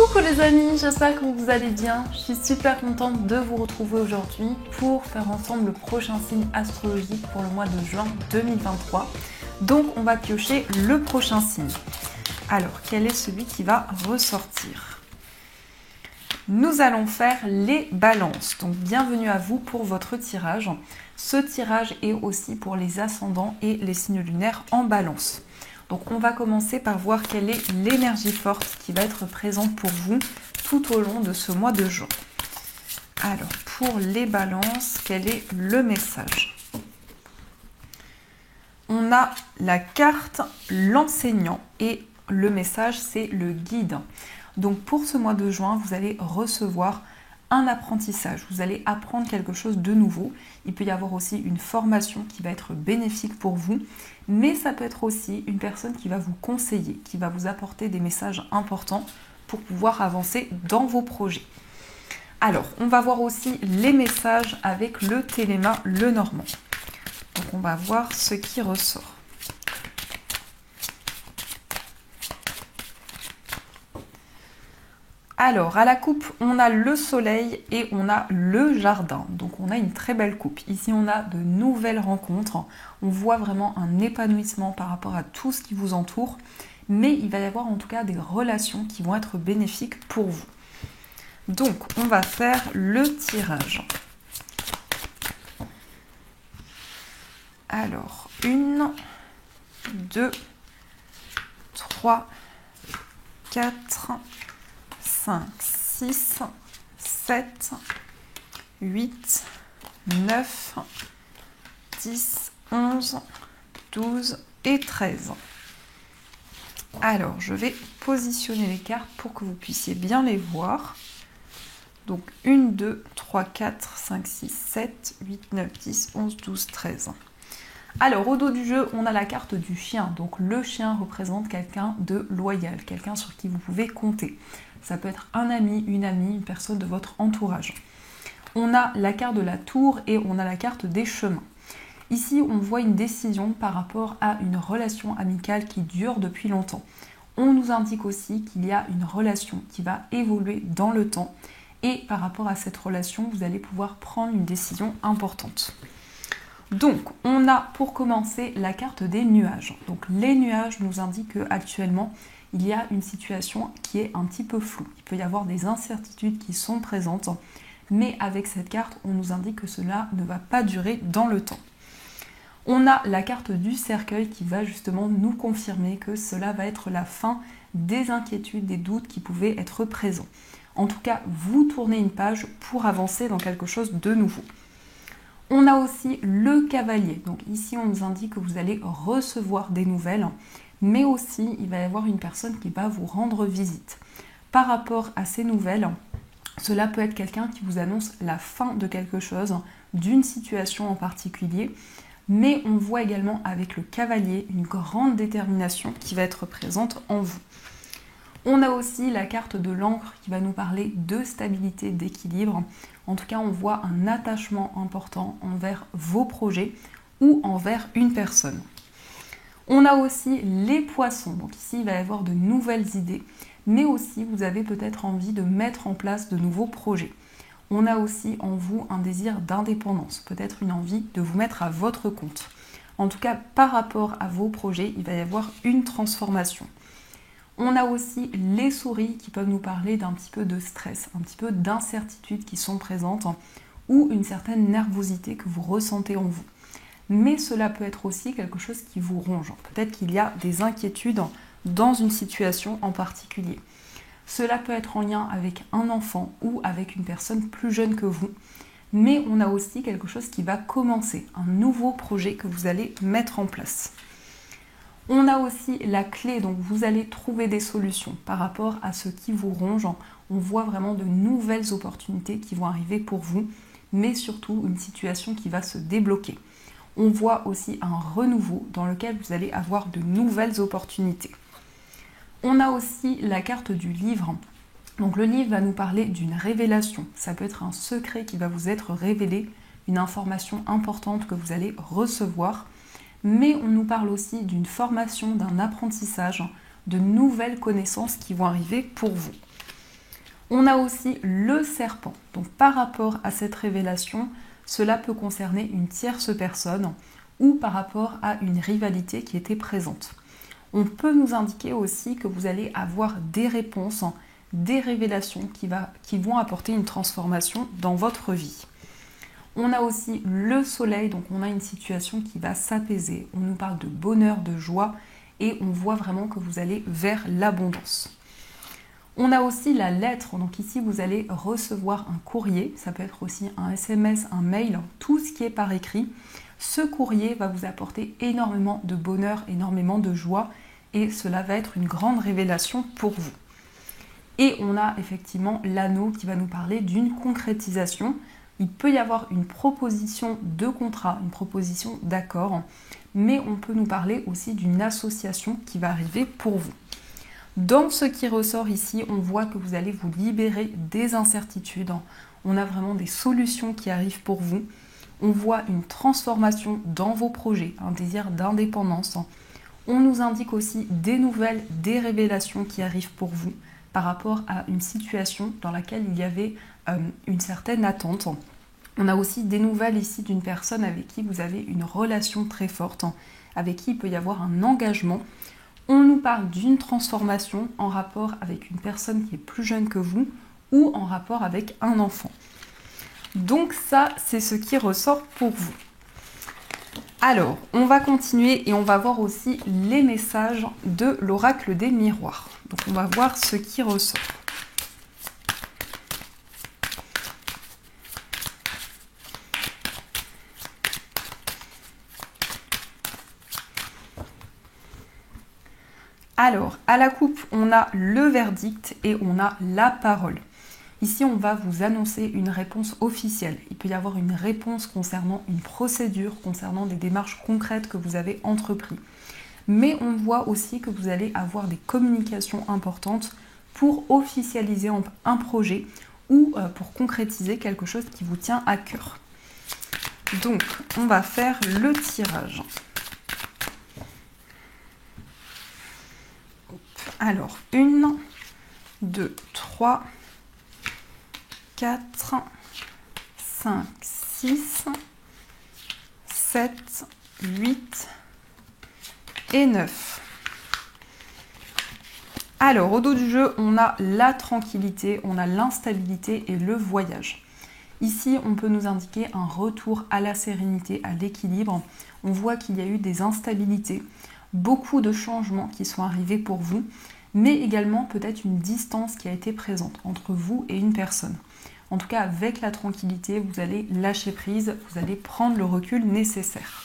Coucou les amis, j'espère que vous allez bien. Je suis super contente de vous retrouver aujourd'hui pour faire ensemble le prochain signe astrologique pour le mois de juin 2023. Donc on va piocher le prochain signe. Alors, quel est celui qui va ressortir? Nous allons faire les balances. Donc bienvenue à vous pour votre tirage. Ce tirage est aussi pour les ascendants et les signes lunaires en balance. Donc on va commencer par voir quelle est l'énergie forte qui va être présente pour vous tout au long de ce mois de juin. Alors pour les balances, quel est le message? On a la carte l'enseignant et le message c'est le guide. Donc pour ce mois de juin, vous allez recevoir un apprentissage, vous allez apprendre quelque chose de nouveau. Il peut y avoir aussi une formation qui va être bénéfique pour vous, mais ça peut être aussi une personne qui va vous conseiller, qui va vous apporter des messages importants pour pouvoir avancer dans vos projets. Alors, on va voir aussi les messages avec le Téléma Lenormand. Donc on va voir ce qui ressort. Alors, à la coupe, on a le soleil et on a le jardin. Donc, on a une très belle coupe. Ici, on a de nouvelles rencontres. On voit vraiment un épanouissement par rapport à tout ce qui vous entoure. Mais il va y avoir en tout cas des relations qui vont être bénéfiques pour vous. Donc, on va faire le tirage. Alors, 1, 2, 3, 4... 5, 6, 7, 8, 9, 10, 11, 12 et 13. Alors, je vais positionner les cartes pour que vous puissiez bien les voir. Donc, 1, 2, 3, 4, 5, 6, 7, 8, 9, 10, 11, 12, 13. Alors, au dos du jeu, on a la carte du chien. Donc, le chien représente quelqu'un de loyal, quelqu'un sur qui vous pouvez compter. Ça peut être un ami, une personne de votre entourage. On a la carte de la tour et on a la carte des chemins. Ici, on voit une décision par rapport à une relation amicale qui dure depuis longtemps. On nous indique aussi qu'il y a une relation qui va évoluer dans le temps. Et par rapport à cette relation, vous allez pouvoir prendre une décision importante. Donc, on a pour commencer la carte des nuages. Donc, les nuages nous indiquent qu'actuellement, il y a une situation qui est un petit peu floue. Il peut y avoir des incertitudes qui sont présentes, mais avec cette carte, on nous indique que cela ne va pas durer dans le temps. On a la carte du cercueil qui va justement nous confirmer que cela va être la fin des inquiétudes, des doutes qui pouvaient être présents. En tout cas, vous tournez une page pour avancer dans quelque chose de nouveau. On a aussi le cavalier. Donc ici, on nous indique que vous allez recevoir des nouvelles, mais aussi, il va y avoir une personne qui va vous rendre visite. Par rapport à ces nouvelles, cela peut être quelqu'un qui vous annonce la fin de quelque chose, d'une situation en particulier, mais on voit également avec le cavalier une grande détermination qui va être présente en vous. On a aussi la carte de l'encre qui va nous parler de stabilité, d'équilibre. En tout cas, on voit un attachement important envers vos projets ou envers une personne. On a aussi les poissons. Donc ici, il va y avoir de nouvelles idées, mais aussi vous avez peut-être envie de mettre en place de nouveaux projets. On a aussi en vous un désir d'indépendance, peut-être une envie de vous mettre à votre compte. En tout cas, par rapport à vos projets, il va y avoir une transformation. On a aussi les souris qui peuvent nous parler d'un petit peu de stress, un petit peu d'incertitude qui sont présentes ou une certaine nervosité que vous ressentez en vous. Mais cela peut être aussi quelque chose qui vous ronge. Peut-être qu'il y a des inquiétudes dans une situation en particulier. Cela peut être en lien avec un enfant ou avec une personne plus jeune que vous. Mais on a aussi quelque chose qui va commencer, un nouveau projet que vous allez mettre en place. On a aussi la clé, donc vous allez trouver des solutions par rapport à ce qui vous ronge. On voit vraiment de nouvelles opportunités qui vont arriver pour vous, mais surtout une situation qui va se débloquer. On voit aussi un renouveau dans lequel vous allez avoir de nouvelles opportunités. On a aussi la carte du livre. Donc le livre va nous parler d'une révélation. Ça peut être un secret qui va vous être révélé, une information importante que vous allez recevoir. Mais on nous parle aussi d'une formation, d'un apprentissage, de nouvelles connaissances qui vont arriver pour vous. On a aussi le serpent. Donc par rapport à cette révélation, cela peut concerner une tierce personne ou par rapport à une rivalité qui était présente. On peut nous indiquer aussi que vous allez avoir des réponses, des révélations qui vont apporter une transformation dans votre vie. On a aussi le soleil, donc on a une situation qui va s'apaiser. On nous parle de bonheur, de joie et on voit vraiment que vous allez vers l'abondance. On a aussi la lettre, donc ici vous allez recevoir un courrier, ça peut être aussi un SMS, un mail, tout ce qui est par écrit. Ce courrier va vous apporter énormément de bonheur, énormément de joie et cela va être une grande révélation pour vous. Et on a effectivement l'anneau qui va nous parler d'une concrétisation. Il peut y avoir une proposition de contrat, une proposition d'accord, mais on peut nous parler aussi d'une association qui va arriver pour vous. Dans ce qui ressort ici, on voit que vous allez vous libérer des incertitudes. On a vraiment des solutions qui arrivent pour vous. On voit une transformation dans vos projets, un désir d'indépendance. On nous indique aussi des nouvelles, des révélations qui arrivent pour vous par rapport à une situation dans laquelle il y avait une certaine attente. On a aussi des nouvelles ici d'une personne avec qui vous avez une relation très forte, avec qui il peut y avoir un engagement. On nous parle d'une transformation en rapport avec une personne qui est plus jeune que vous ou en rapport avec un enfant. Donc ça, c'est ce qui ressort pour vous. Alors, on va continuer et on va voir aussi les messages de l'oracle des miroirs. Donc on va voir ce qui ressort. Alors, à la coupe, on a le verdict et on a la parole. Ici, on va vous annoncer une réponse officielle. Il peut y avoir une réponse concernant une procédure, concernant des démarches concrètes que vous avez entreprises. Mais on voit aussi que vous allez avoir des communications importantes pour officialiser un projet ou pour concrétiser quelque chose qui vous tient à cœur. Donc, on va faire le tirage. Alors, 1, 2, 3, 4, 5, 6, 7, 8 et 9. Alors, au dos du jeu, on a la tranquillité, on a l'instabilité et le voyage. Ici, on peut nous indiquer un retour à la sérénité, à l'équilibre. On voit qu'il y a eu des instabilités, beaucoup de changements qui sont arrivés pour vous, mais également peut-être une distance qui a été présente entre vous et une personne. En tout cas, avec la tranquillité, vous allez lâcher prise, vous allez prendre le recul nécessaire.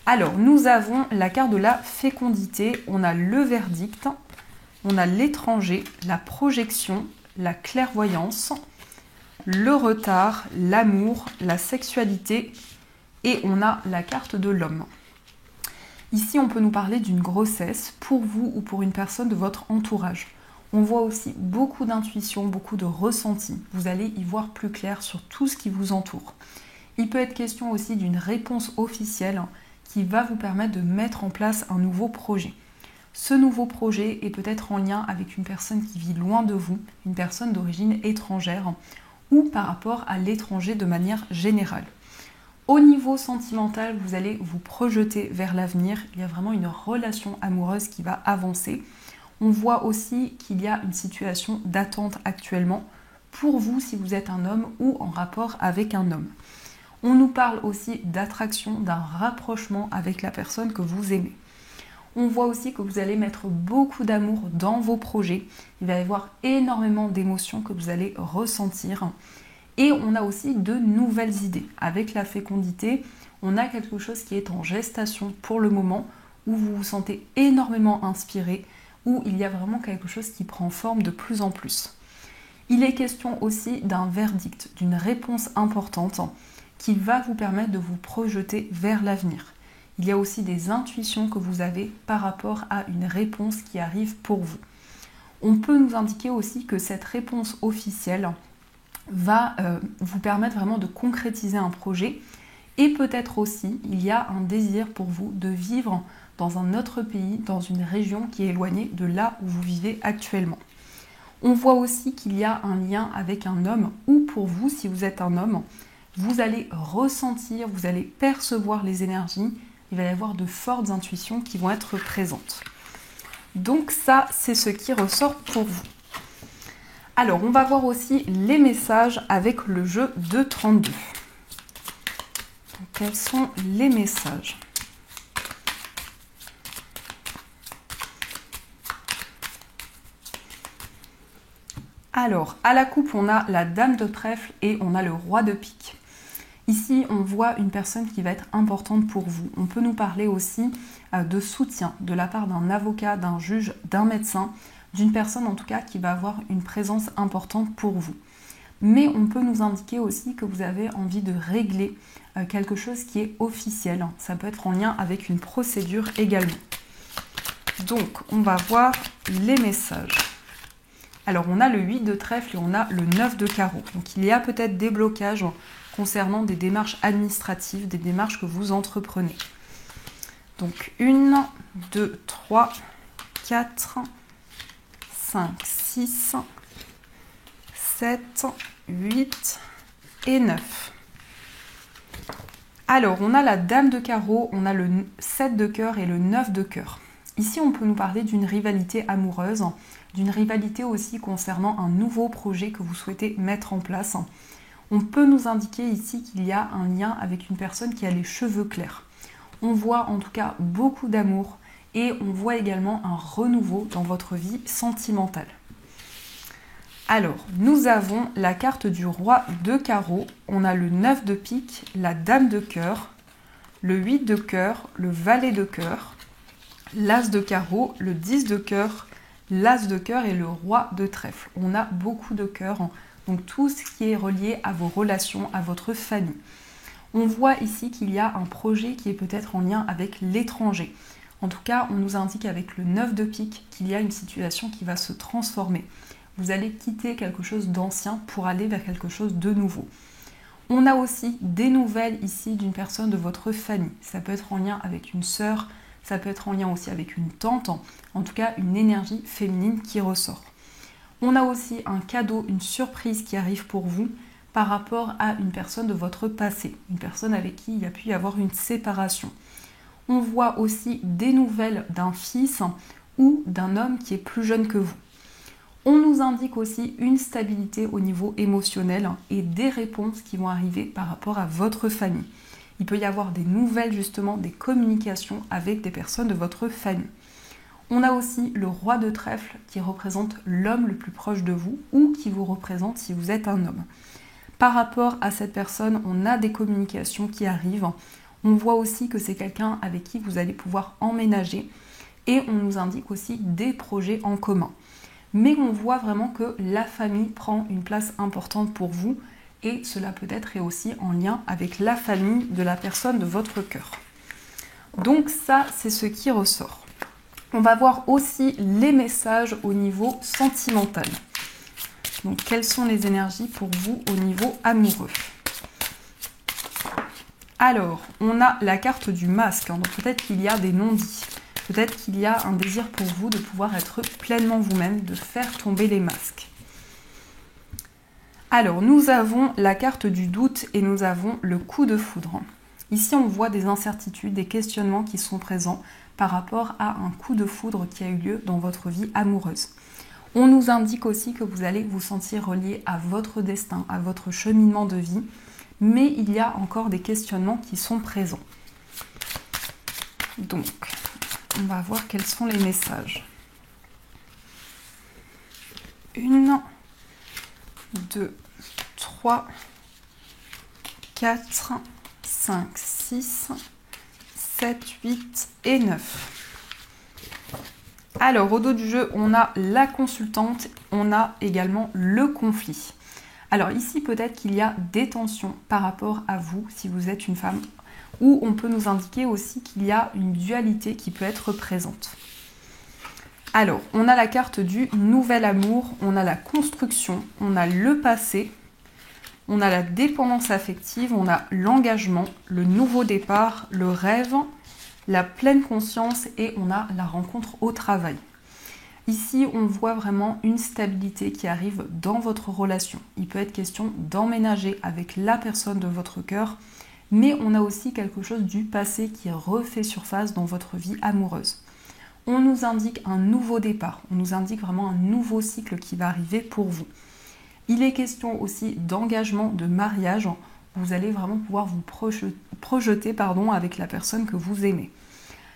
Alors, nous avons la carte de la fécondité, on a le verdict, on a l'étranger, la projection, la clairvoyance, le retard, l'amour, la sexualité et on a la carte de l'homme. Ici, on peut nous parler d'une grossesse pour vous ou pour une personne de votre entourage. On voit aussi beaucoup d'intuition, beaucoup de ressenti. Vous allez y voir plus clair sur tout ce qui vous entoure. Il peut être question aussi d'une réponse officielle qui va vous permettre de mettre en place un nouveau projet. Ce nouveau projet est peut-être en lien avec une personne qui vit loin de vous, une personne d'origine étrangère ou par rapport à l'étranger de manière générale. Au niveau sentimental, vous allez vous projeter vers l'avenir. Il y a vraiment une relation amoureuse qui va avancer. On voit aussi qu'il y a une situation d'attente actuellement pour vous si vous êtes un homme ou en rapport avec un homme. On nous parle aussi d'attraction, d'un rapprochement avec la personne que vous aimez. On voit aussi que vous allez mettre beaucoup d'amour dans vos projets. Il va y avoir énormément d'émotions que vous allez ressentir. Et on a aussi de nouvelles idées. Avec la fécondité, on a quelque chose qui est en gestation pour le moment, où vous vous sentez énormément inspiré, où il y a vraiment quelque chose qui prend forme de plus en plus. Il est question aussi d'un verdict, d'une réponse importante qui va vous permettre de vous projeter vers l'avenir. Il y a aussi des intuitions que vous avez par rapport à une réponse qui arrive pour vous. On peut nous indiquer aussi que cette réponse officielle va vous permettre vraiment de concrétiser un projet et peut-être aussi il y a un désir pour vous de vivre dans un autre pays, dans une région qui est éloignée de là où vous vivez actuellement. On voit aussi qu'il y a un lien avec un homme, ou pour vous, si vous êtes un homme, vous allez ressentir, vous allez percevoir les énergies, il va y avoir de fortes intuitions qui vont être présentes. Donc ça, c'est ce qui ressort pour vous. Alors, on va voir aussi les messages avec le jeu de 32. Donc, quels sont les messages ? Alors, à la coupe, on a la dame de trèfle et on a le roi de pique. Ici, on voit une personne qui va être importante pour vous. On peut nous parler aussi de soutien de la part d'un avocat, d'un juge, d'un médecin, d'une personne en tout cas qui va avoir une présence importante pour vous. Mais on peut nous indiquer aussi que vous avez envie de régler quelque chose qui est officiel. Ça peut être en lien avec une procédure également. Donc, on va voir les messages. Alors, on a le 8 de trèfle et on a le 9 de carreau. Donc, il y a peut-être des blocages concernant des démarches administratives, des démarches que vous entreprenez. Donc, 1, 2, 3, 4, 5, 6, 7, 8 et 9. Alors, on a la dame de carreau, on a le 7 de cœur et le 9 de cœur. Ici, on peut nous parler d'une rivalité amoureuse, d'une rivalité aussi concernant un nouveau projet que vous souhaitez mettre en place. On peut nous indiquer ici qu'il y a un lien avec une personne qui a les cheveux clairs. On voit en tout cas beaucoup d'amour et on voit également un renouveau dans votre vie sentimentale. Alors, nous avons la carte du roi de carreau, on a le 9 de pique, la dame de cœur, le 8 de cœur, le valet de cœur, l'as de carreau, le 10 de cœur, l'as de cœur et le roi de trèfle. On a beaucoup de cœur, donc tout ce qui est relié à vos relations, à votre famille. On voit ici qu'il y a un projet qui est peut-être en lien avec l'étranger. En tout cas, on nous indique avec le 9 de pique qu'il y a une situation qui va se transformer. Vous allez quitter quelque chose d'ancien pour aller vers quelque chose de nouveau. On a aussi des nouvelles ici d'une personne de votre famille. Ça peut être en lien avec une sœur, ça peut être en lien aussi avec une tante, en tout cas une énergie féminine qui ressort. On a aussi un cadeau, une surprise qui arrive pour vous par rapport à une personne de votre passé, une personne avec qui il y a pu y avoir une séparation. On voit aussi des nouvelles d'un fils ou d'un homme qui est plus jeune que vous. On nous indique aussi une stabilité au niveau émotionnel et des réponses qui vont arriver par rapport à votre famille. Il peut y avoir des nouvelles, justement, des communications avec des personnes de votre famille. On a aussi le roi de trèfle qui représente l'homme le plus proche de vous ou qui vous représente si vous êtes un homme. Par rapport à cette personne, on a des communications qui arrivent. On voit aussi que c'est quelqu'un avec qui vous allez pouvoir emménager et on nous indique aussi des projets en commun. Mais on voit vraiment que la famille prend une place importante pour vous et cela peut-être est aussi en lien avec la famille de la personne de votre cœur. Donc ça, c'est ce qui ressort. On va voir aussi les messages au niveau sentimental. Donc quelles sont les énergies pour vous au niveau amoureux ? Alors, on a la carte du masque, donc peut-être qu'il y a des non-dits. Peut-être qu'il y a un désir pour vous de pouvoir être pleinement vous-même, de faire tomber les masques. Alors, nous avons la carte du doute et nous avons le coup de foudre. Ici, on voit des incertitudes, des questionnements qui sont présents par rapport à un coup de foudre qui a eu lieu dans votre vie amoureuse. On nous indique aussi que vous allez vous sentir relié à votre destin, à votre cheminement de vie, mais il y a encore des questionnements qui sont présents. Donc, on va voir quels sont les messages. 1, 2, 3, 4, 5, 6, 7, 8 et 9. Alors, au dos du jeu, on a la consultante, on a également le conflit. Alors ici, peut-être qu'il y a des tensions par rapport à vous, si vous êtes une femme, ou on peut nous indiquer aussi qu'il y a une dualité qui peut être présente. Alors, on a la carte du nouvel amour, on a la construction, on a le passé, on a la dépendance affective, on a l'engagement, le nouveau départ, le rêve, la pleine conscience et on a la rencontre au travail. Ici, on voit vraiment une stabilité qui arrive dans votre relation. Il peut être question d'emménager avec la personne de votre cœur, mais on a aussi quelque chose du passé qui refait surface dans votre vie amoureuse. On nous indique un nouveau départ, on nous indique vraiment un nouveau cycle qui va arriver pour vous. Il est question aussi d'engagement, de mariage. Vous allez vraiment pouvoir vous projeter avec la personne que vous aimez.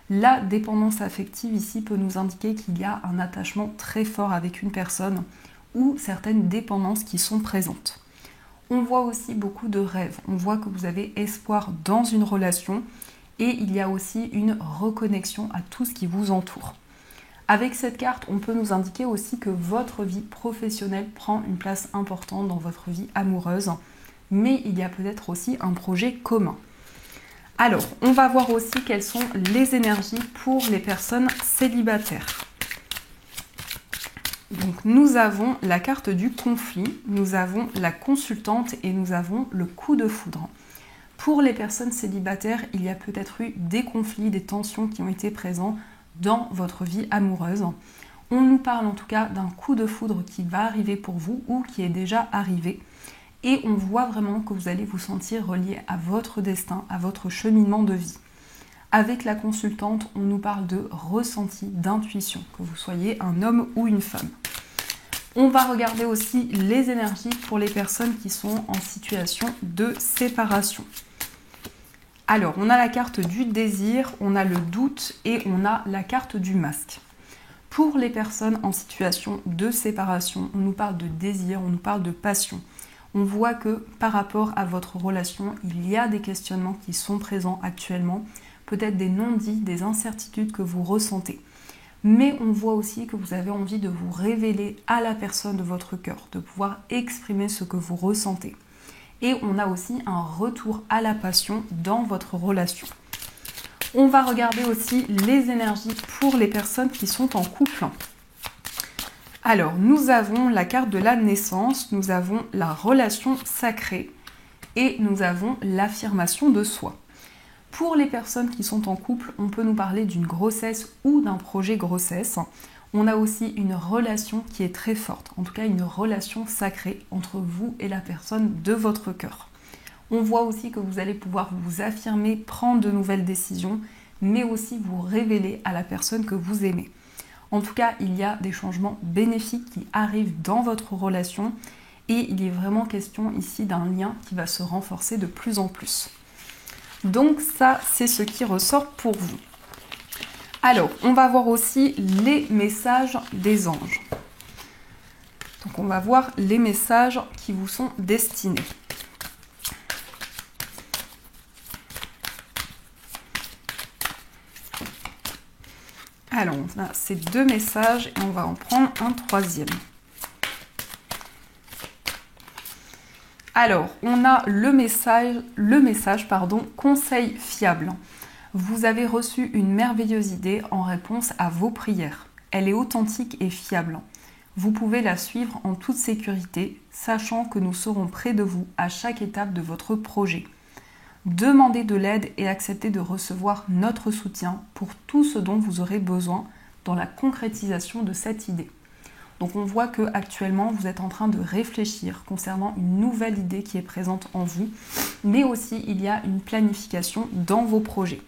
La dépendance affective ici peut nous indiquer qu'il y a un attachement très fort avec une personne ou certaines dépendances qui sont présentes. On voit aussi beaucoup de rêves. On voit que vous avez espoir dans une relation et il y a aussi une reconnexion à tout ce qui vous entoure. Avec cette carte, on peut nous indiquer aussi que votre vie professionnelle prend une place importante dans votre vie amoureuse, mais il y a peut-être aussi un projet commun. Alors, on va voir aussi quelles sont les énergies pour les personnes célibataires. Donc, nous avons la carte du conflit, nous avons la consultante et nous avons le coup de foudre. Pour les personnes célibataires, il y a peut-être eu des conflits, des tensions qui ont été présents dans votre vie amoureuse. On nous parle en tout cas d'un coup de foudre qui va arriver pour vous ou qui est déjà arrivé. Et on voit vraiment que vous allez vous sentir relié à votre destin, à votre cheminement de vie. Avec la consultante, on nous parle de ressenti, d'intuition, que vous soyez un homme ou une femme. On va regarder aussi les énergies pour les personnes qui sont en situation de séparation. Alors, on a la carte du désir, on a le doute et on a la carte du masque. Pour les personnes en situation de séparation, on nous parle de désir, on nous parle de passion. On voit que par rapport à votre relation, il y a des questionnements qui sont présents actuellement, peut-être des non-dits, des incertitudes que vous ressentez. Mais on voit aussi que vous avez envie de vous révéler à la personne de votre cœur, de pouvoir exprimer ce que vous ressentez. Et on a aussi un retour à la passion dans votre relation. On va regarder aussi les énergies pour les personnes qui sont en couple. Alors, nous avons la carte de la naissance, nous avons la relation sacrée et nous avons l'affirmation de soi. Pour les personnes qui sont en couple, on peut nous parler d'une grossesse ou d'un projet grossesse. On a aussi une relation qui est très forte, en tout cas une relation sacrée entre vous et la personne de votre cœur. On voit aussi que vous allez pouvoir vous affirmer, prendre de nouvelles décisions, mais aussi vous révéler à la personne que vous aimez. En tout cas, il y a des changements bénéfiques qui arrivent dans votre relation et il est vraiment question ici d'un lien qui va se renforcer de plus en plus. Donc ça, c'est ce qui ressort pour vous. Alors, on va voir aussi les messages des anges. Donc on va voir les messages qui vous sont destinés. Alors, on a ces deux messages et on va en prendre un troisième. Alors, on a le message, conseil fiable. Vous avez reçu une merveilleuse idée en réponse à vos prières. Elle est authentique et fiable. Vous pouvez la suivre en toute sécurité, sachant que nous serons près de vous à chaque étape de votre projet. Demandez de l'aide et acceptez de recevoir notre soutien pour tout ce dont vous aurez besoin dans la concrétisation de cette idée. Donc on voit que actuellement vous êtes en train de réfléchir concernant une nouvelle idée qui est présente en vous, mais aussi il y a une planification dans vos projets.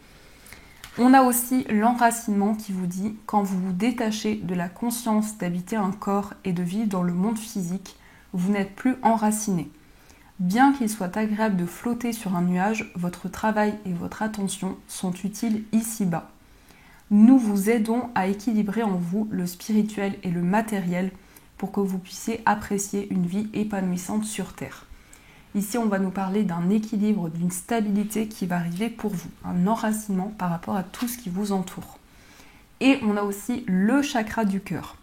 On a aussi l'enracinement qui vous dit quand vous vous détachez de la conscience d'habiter un corps et de vivre dans le monde physique, vous n'êtes plus enraciné. Bien qu'il soit agréable de flotter sur un nuage, votre travail et votre attention sont utiles ici-bas. Nous vous aidons à équilibrer en vous le spirituel et le matériel pour que vous puissiez apprécier une vie épanouissante sur Terre. Ici, on va nous parler d'un équilibre, d'une stabilité qui va arriver pour vous, un enracinement par rapport à tout ce qui vous entoure. Et on a aussi le chakra du cœur.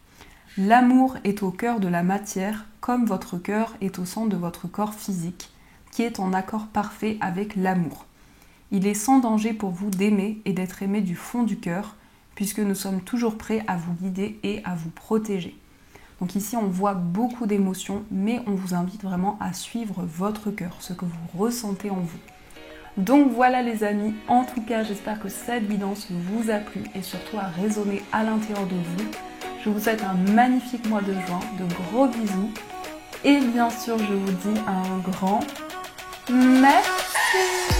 L'amour est au cœur de la matière, comme votre cœur est au centre de votre corps physique, qui est en accord parfait avec l'amour. Il est sans danger pour vous d'aimer et d'être aimé du fond du cœur, puisque nous sommes toujours prêts à vous guider et à vous protéger. Donc ici, on voit beaucoup d'émotions, mais on vous invite vraiment à suivre votre cœur, ce que vous ressentez en vous. Donc voilà les amis, en tout cas, j'espère que cette guidance vous a plu et surtout a résonné à l'intérieur de vous. Je vous souhaite un magnifique mois de juin, de gros bisous. Et bien sûr, je vous dis un grand merci.